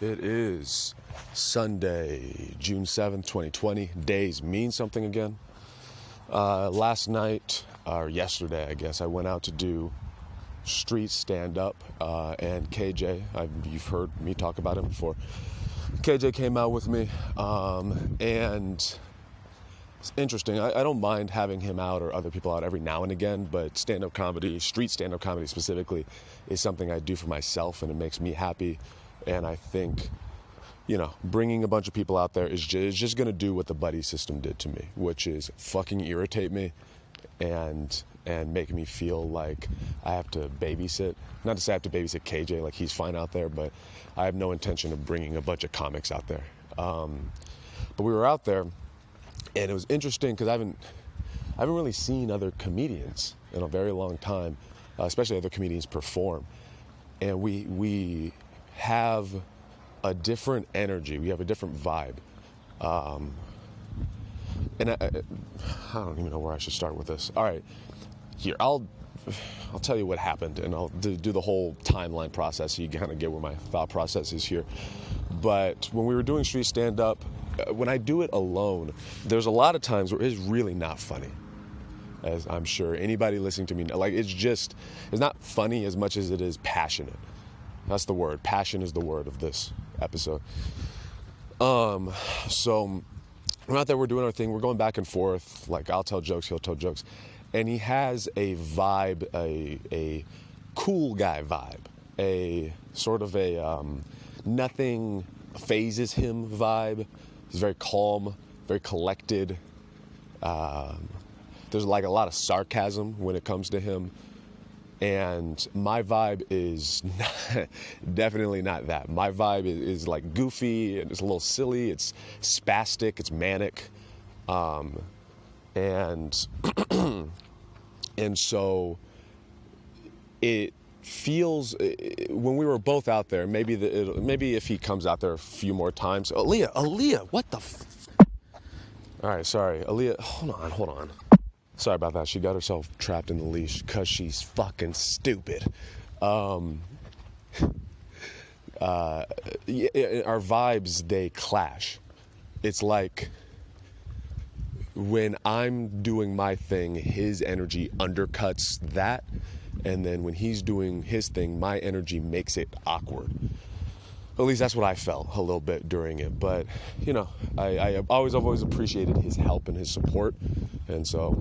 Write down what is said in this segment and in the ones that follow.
It is Sunday, June 7th, 2020. Days mean something again. Last night, or yesterday, I guess, I went out to do street stand-up, and KJ, you've heard me talk about him before. KJ came out with me, and it's interesting. I don't mind having him out or other people out every now and again, but stand-up comedy, street stand-up comedy specifically, is something I do for myself, and it makes me happy. And I think, bringing a bunch of people out there is just going to do what the buddy system did to me, which is fucking irritate me and make me feel like I have to babysit. Not to say I have to babysit KJ, like he's fine out there, but I have no intention of bringing a bunch of comics out there. But we were out there, and it was interesting because I haven't really seen other comedians in a very long time, especially other comedians perform. And we have a different energy. We have a different vibe. And I don't even know where I should start with this. All right, here, I'll tell you what happened, and I'll do the whole timeline process so you kind of get where my thought process is here. But when we were doing street stand-up, when I do it alone, there's a lot of times where it's really not funny. As I'm sure anybody listening to me, it's not funny as much as it is passionate. That's the word. Passion is the word of this episode. So we're out there, we're doing our thing, we're going back and forth. Like, I'll tell jokes, he'll tell jokes. And he has a vibe, a cool guy vibe, a sort of a nothing phases him vibe. He's very calm, very collected. There's like a lot of sarcasm when it comes to him. And my vibe is definitely not that. My vibe is like goofy, and it's a little silly, it's spastic, it's manic. And so it feels, when we were both out there, maybe if he comes out there a few more times. Aaliyah, what the All right, sorry. Aaliyah, hold on. Sorry about that. She got herself trapped in the leash because she's fucking stupid. Our vibes, they clash. It's like when I'm doing my thing, his energy undercuts that. And then when he's doing his thing, my energy makes it awkward. At least that's what I felt a little bit during it. But, I've always appreciated his help and his support. And so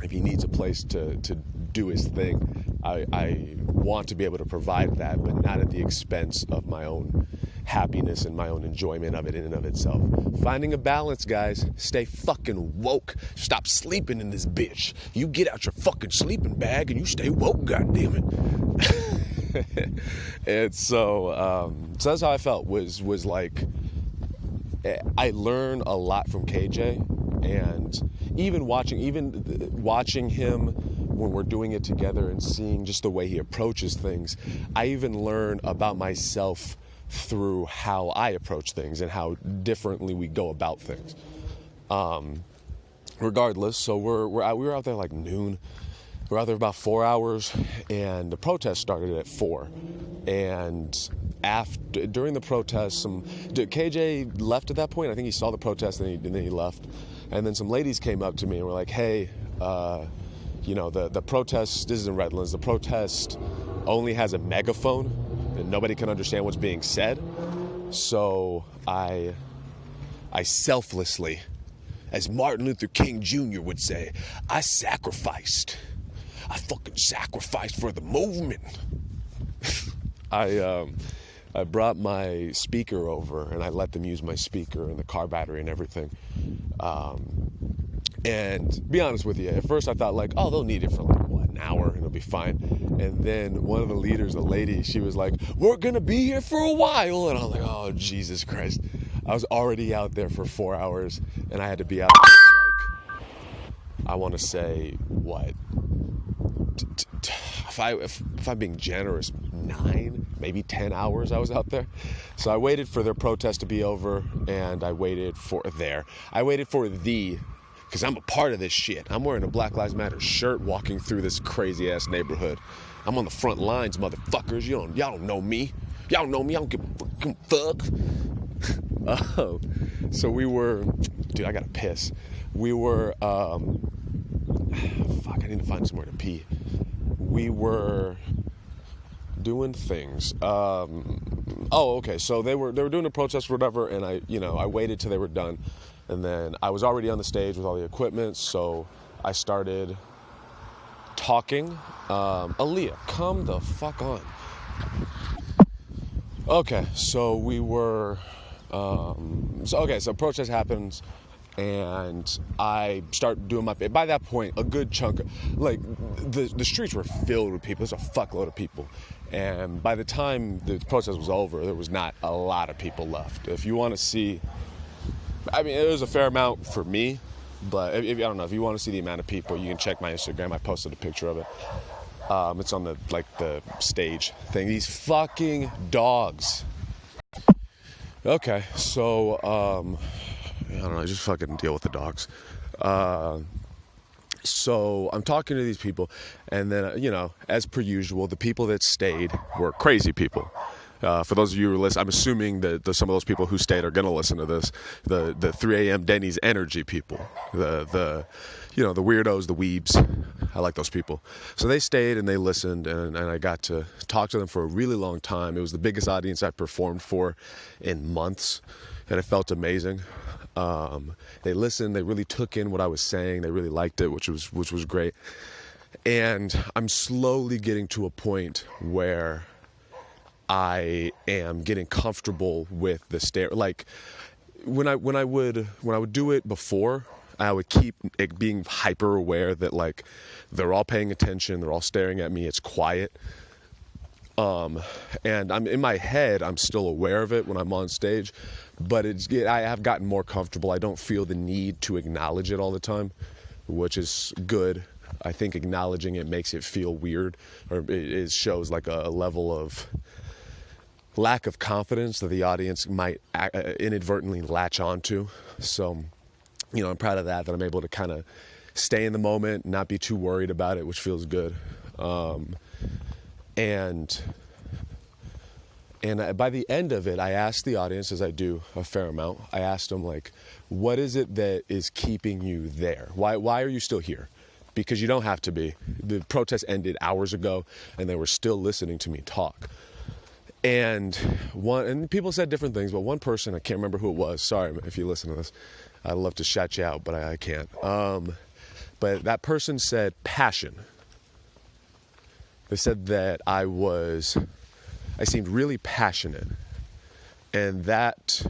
if he needs a place to do his thing, I want to be able to provide that, but not at the expense of my own happiness and my own enjoyment of it in and of itself. Finding a balance, guys. Stay fucking woke. Stop sleeping in this bitch. You get out your fucking sleeping bag and you stay woke, goddammit. And so that's how I felt, was like, I learn a lot from KJ, and even watching him when we're doing it together and seeing just the way he approaches things, I even learn about myself through how I approach things and how differently we go about things. Regardless, so we were out there like noon. We were out there about 4 hours, and the protest started at 4. And during the protest, KJ left at that point. I think he saw the protest and then he left. And then some ladies came up to me and were like, hey, the protest, this is in Redlands, the protest only has a megaphone and nobody can understand what's being said. So I selflessly, as Martin Luther King Jr. would say, I fucking sacrificed for the movement. I brought my speaker over and I let them use my speaker and the car battery and everything. And to be honest with you, at first I thought like, oh, they'll need it for an hour and it'll be fine. And then one of the leaders, a lady, she was like, we're gonna be here for a while. And I was like, oh, Jesus Christ. I was already out there for 4 hours and I had to be out there for I want to say, what? If I'm being generous, 9, maybe 10 hours I was out there. So I waited for their protest to be over, and I waited for because I'm a part of this shit. I'm wearing a Black Lives Matter shirt walking through this crazy ass neighborhood. I'm on the front lines, motherfuckers. Y'all don't know me. Y'all know me. I don't give a fuck. So we were, dude, I gotta piss. We were, fuck, I need to find somewhere to pee. We were doing things. Okay. So they were doing a protest or whatever, and I waited till they were done, and then I was already on the stage with all the equipment, so I started talking. Aaliyah, come the fuck on. Okay, so we were. So protest happens, and I start doing my. By that point, a good chunk, like the streets were filled with people. There's a fuckload of people, and by the time the protest was over, there was not a lot of people left. If you want to see, I mean, it was a fair amount for me, but if I don't know, if you want to see the amount of people, you can check my Instagram. I posted a picture of it. It's on the stage thing. These fucking dogs. Okay, so, I don't know, just fucking deal with the dogs. So I'm talking to these people, and then, as per usual, the people that stayed were crazy people. For those of you who listen, I'm assuming that some of those people who stayed are going to listen to this. The 3 a.m. Denny's energy people. The weirdos, the weebs. I like those people. So they stayed and they listened, and I got to talk to them for a really long time. It was the biggest audience I performed for in months, and it felt amazing. They listened. They really took in what I was saying. They really liked it, which was great. And I'm slowly getting to a point where I am getting comfortable with the stare. Like when I would do it before, I would keep being hyper aware that like they're all paying attention, they're all staring at me, it's quiet. And I'm in my head, I'm still aware of it when I'm on stage, but I have gotten more comfortable. I don't feel the need to acknowledge it all the time, which is good. I think acknowledging it makes it feel weird, or it shows like a level of lack of confidence that the audience might inadvertently latch onto. So, I'm proud of that I'm able to kind of stay in the moment, not be too worried about it, which feels good. And by the end of it, I asked the audience, as I do a fair amount, I asked them, like, what is it that is keeping you there? Why are you still here? Because you don't have to be. The protest ended hours ago, and they were still listening to me talk. And people said different things, but one person, I can't remember who it was. Sorry if you listen to this. I'd love to shout you out, but I can't. But that person said passion. They said that I seemed really passionate. And that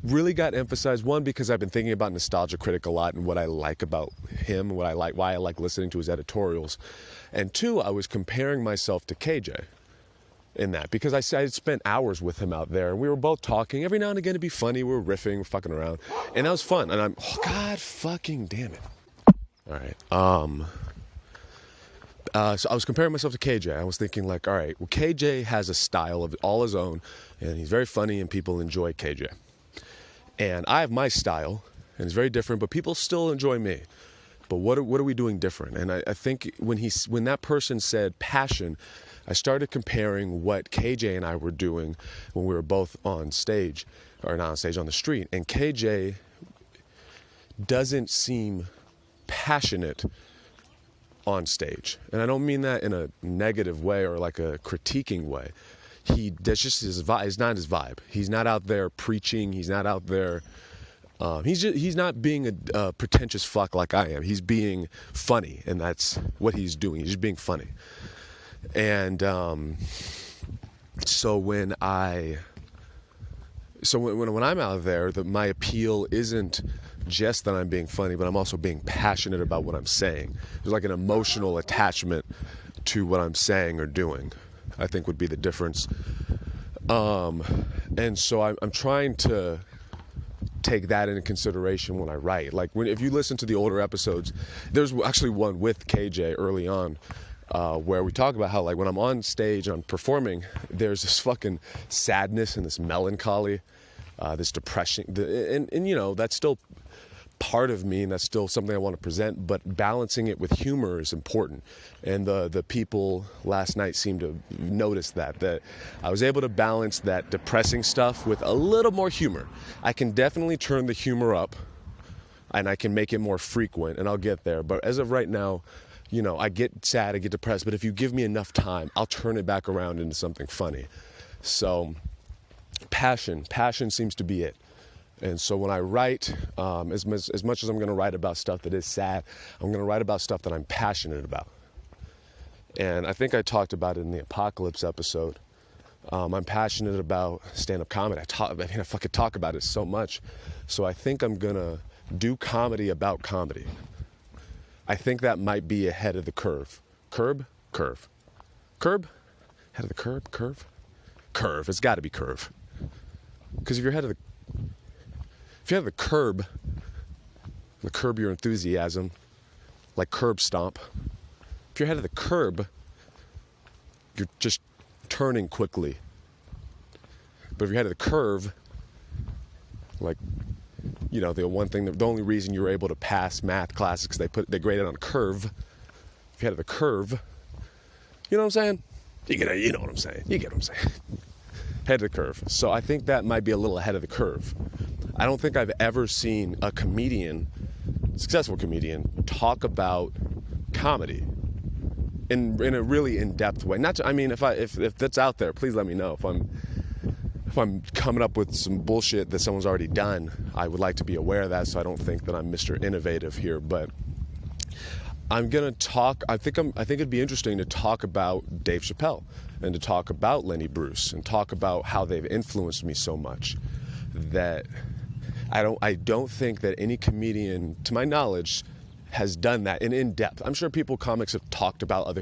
really got emphasized, one, because I've been thinking about Nostalgia Critic a lot and what I like about him, why I like listening to his editorials. And two, I was comparing myself to KJ in that, because I had spent hours with him out there, and we were both talking. Every now and again it'd be funny, we were riffing, we're fucking around, and that was fun. And God fucking damn it. All right. So I was comparing myself to KJ. I was thinking, like, all right, well, KJ has a style of all his own, and he's very funny, and people enjoy KJ. And I have my style, and it's very different, but people still enjoy me. But what are we doing different? And I think when that person said passion, I started comparing what KJ and I were doing when we were both on stage, or not on stage, on the street. And KJ doesn't seem passionate on stage. And I don't mean that in a negative way or like a critiquing way. That's just his vibe. It's not his vibe. He's not out there preaching. He's not out there. He's not being a pretentious fuck like I am. He's being funny, and that's what he's doing. He's just being funny. And so when I'm out there, my appeal isn't just that I'm being funny, but I'm also being passionate about what I'm saying. There's like an emotional attachment to what I'm saying or doing, I think would be the difference. And so I'm trying to take that into consideration when I write. Like if you listen to the older episodes, there's actually one with KJ early on, where we talk about how, like, when I'm on stage and I'm performing, there's this fucking sadness and this melancholy, this depression, and that's still part of me, and that's still something I want to present, but balancing it with humor is important. And the people last night seemed to notice that I was able to balance that depressing stuff with a little more humor. I can definitely turn the humor up, and I can make it more frequent, and I'll get there. But as of right now, I get sad, I get depressed, but if you give me enough time, I'll turn it back around into something funny. So passion seems to be it. And so when I write, as much as I'm going to write about stuff that is sad, I'm going to write about stuff that I'm passionate about. And I think I talked about it in the Apocalypse episode. I'm passionate about stand-up comedy. I fucking talk about it so much. So I think I'm going to do comedy about comedy. I think that might be ahead of the curve. Curb? Curve. Curb? Ahead of the curb? Curve? Curve. It's got to be curve. Because if you're ahead of the curb your enthusiasm, like curb stomp. If you're ahead of the curb, you're just turning quickly. But if you're ahead of the curve, like, the only reason you're able to pass math classes because they grade it on a curve. If you're ahead of the curve, you know what I'm saying? You know what I'm saying. You get what I'm saying. Head of the curve. So I think that might be a little ahead of the curve. I don't think I've ever seen a successful comedian, talk about comedy in a really in-depth way. If that's out there, please let me know. If I'm coming up with some bullshit that someone's already done, I would like to be aware of that, so I don't think that I'm Mr. Innovative here. But I'm gonna talk. I think it'd be interesting to talk about Dave Chappelle and to talk about Lenny Bruce and talk about how they've influenced me so much that I don't think that any comedian, to my knowledge, has done that in depth. I'm sure comics have talked about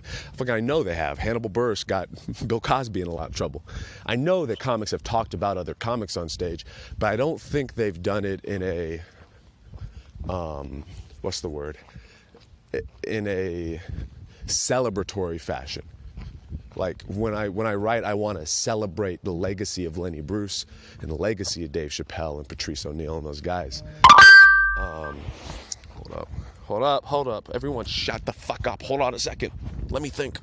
I know they have. Hannibal Buress got Bill Cosby in a lot of trouble. I know that comics have talked about other comics on stage, but I don't think they've done it in a, in a celebratory fashion. Like when I write, I want to celebrate the legacy of Lenny Bruce and the legacy of Dave Chappelle and Patrice O'Neal and those guys. Hold up. Everyone shut the fuck up. Hold on a second. Let me think.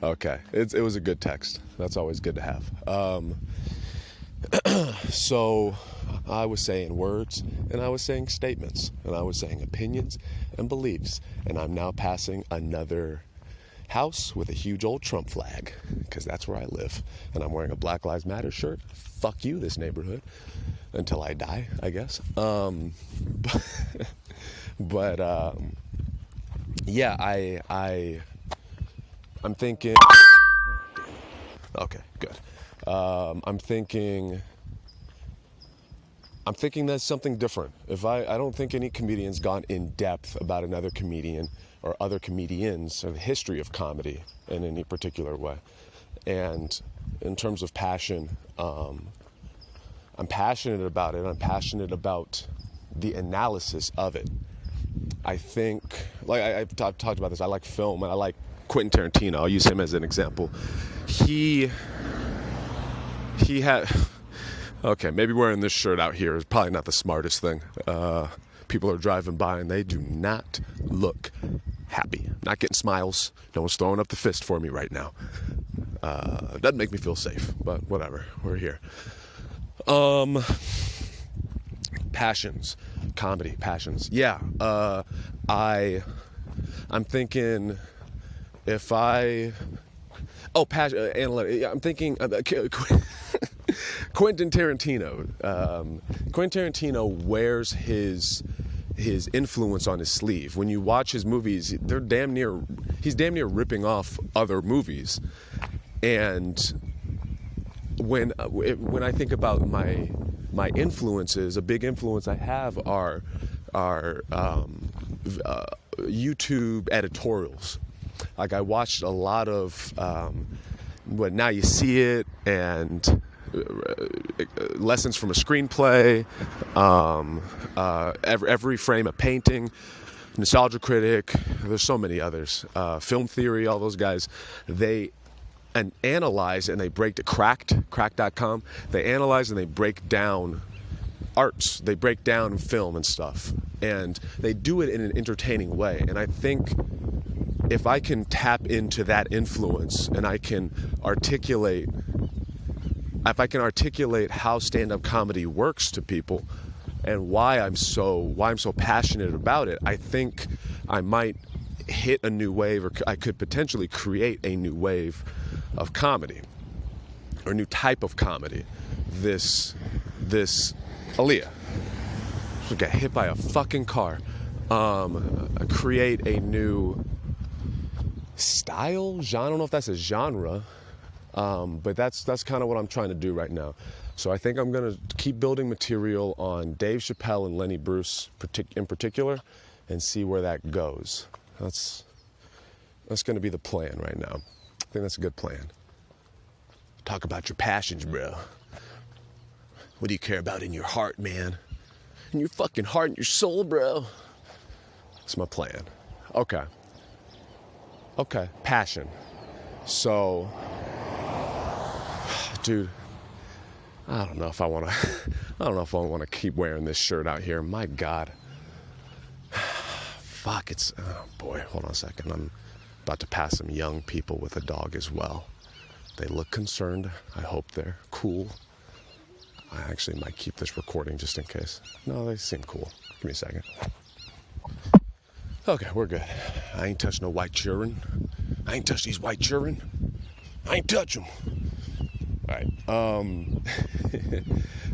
Okay. It was a good text. That's always good to have. So I was saying words, and I was saying statements, and I was saying opinions and beliefs, and I'm now passing another house with a huge old Trump flag, because that's where I live, and I'm wearing a Black Lives Matter shirt. Fuck you, this neighborhood, until I die, I guess. Yeah, I'm thinking. Okay, good. I'm thinking that's something different. I don't think any comedian's gone in depth about another comedian or other comedians or the history of comedy in any particular way. And in terms of passion, I'm passionate about it. I'm passionate about the analysis of it. I think, like I've talked about this, I like film and I like Quentin Tarantino. I'll use him as an example. He had, okay, maybe wearing this shirt out here is probably not the smartest thing. People are driving by and they do not look happy. Not getting smiles. No one's throwing up the fist for me right now. Doesn't make me feel safe, but whatever. We're here. Passions. Comedy. Passions. Yeah. I'm thinking if I... Oh, passion. I'm thinking... Quentin Tarantino. Quentin Tarantino wears his influence on his sleeve. When you watch his movies, he's damn near ripping off other movies. And when I think about my influences, a big influence I have are YouTube editorials. Like I watched a lot of Now You See It and Lessons from a Screenplay, every Frame a Painting, Nostalgia Critic. There's so many others. Film Theory, all those guys. They analyze and they break to cracked.com. They analyze and they break down arts. They break down film and stuff, and they do it in an entertaining way. And I think if I can tap into that influence and I can articulate how stand-up comedy works to people and why I'm so passionate about it, I think I might hit a new wave, or I could potentially create a new wave of comedy, or a new type of comedy. This Aaliyah got hit by a fucking car. Create a new style, genre. I don't know if that's a genre, but that's kind of what I'm trying to do right now. So I think I'm gonna keep building material on Dave Chappelle and Lenny Bruce in particular, and see where that goes. That's gonna be the plan right now. I think that's a good plan. Talk about your passions, bro. What do you care about in your heart, man? In your fucking heart and your soul, bro. That's my plan. Okay, passion. So, dude, I don't know if I want to keep wearing this shirt out here. My God. Fuck, oh boy, hold on a second. I'm about to pass some young people with a dog as well. They look concerned. I hope they're cool. I actually might keep this recording just in case. No, they seem cool. Give me a second. Okay, we're good. I ain't touched no white children. I ain't touched these white children. I ain't touch them. All right.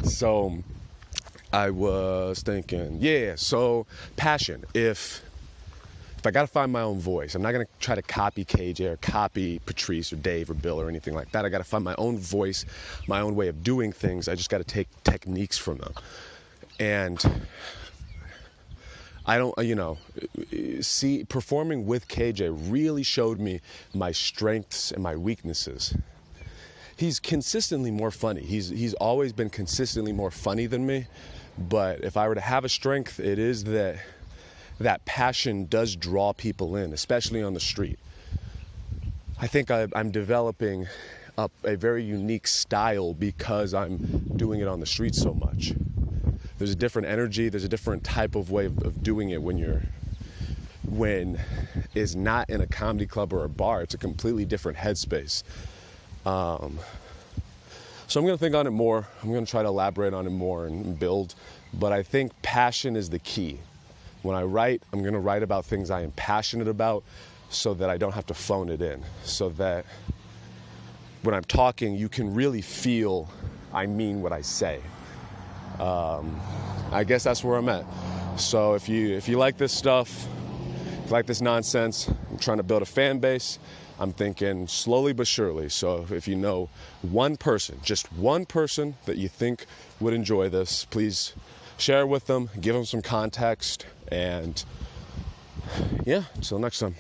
So I was thinking, so passion. If I got to find my own voice, I'm not going to try to copy KJ or copy Patrice or Dave or Bill or anything like that. I got to find my own voice, my own way of doing things. I just got to take techniques from them. And I don't, performing with KJ really showed me my strengths and my weaknesses. He's consistently more funny. He's always been consistently more funny than me. But if I were to have a strength, it is that passion does draw people in, especially on the street. I think I'm developing a very unique style because I'm doing it on the street so much. There's a different energy, there's a different type of way of doing it when it's not in a comedy club or a bar. It's a completely different headspace. So I'm going to think on it more. I'm going to try to elaborate on it more and build. But I think passion is the key. When I write, I'm going to write about things I am passionate about so that I don't have to phone it in. So that when I'm talking, you can really feel I mean what I say. I guess that's where I'm at. So if you like this stuff, if you like this nonsense, I'm trying to build a fan base. I'm thinking slowly but surely. So if you know one person, just one person that you think would enjoy this, please share it with them, give them some context, and yeah, until next time.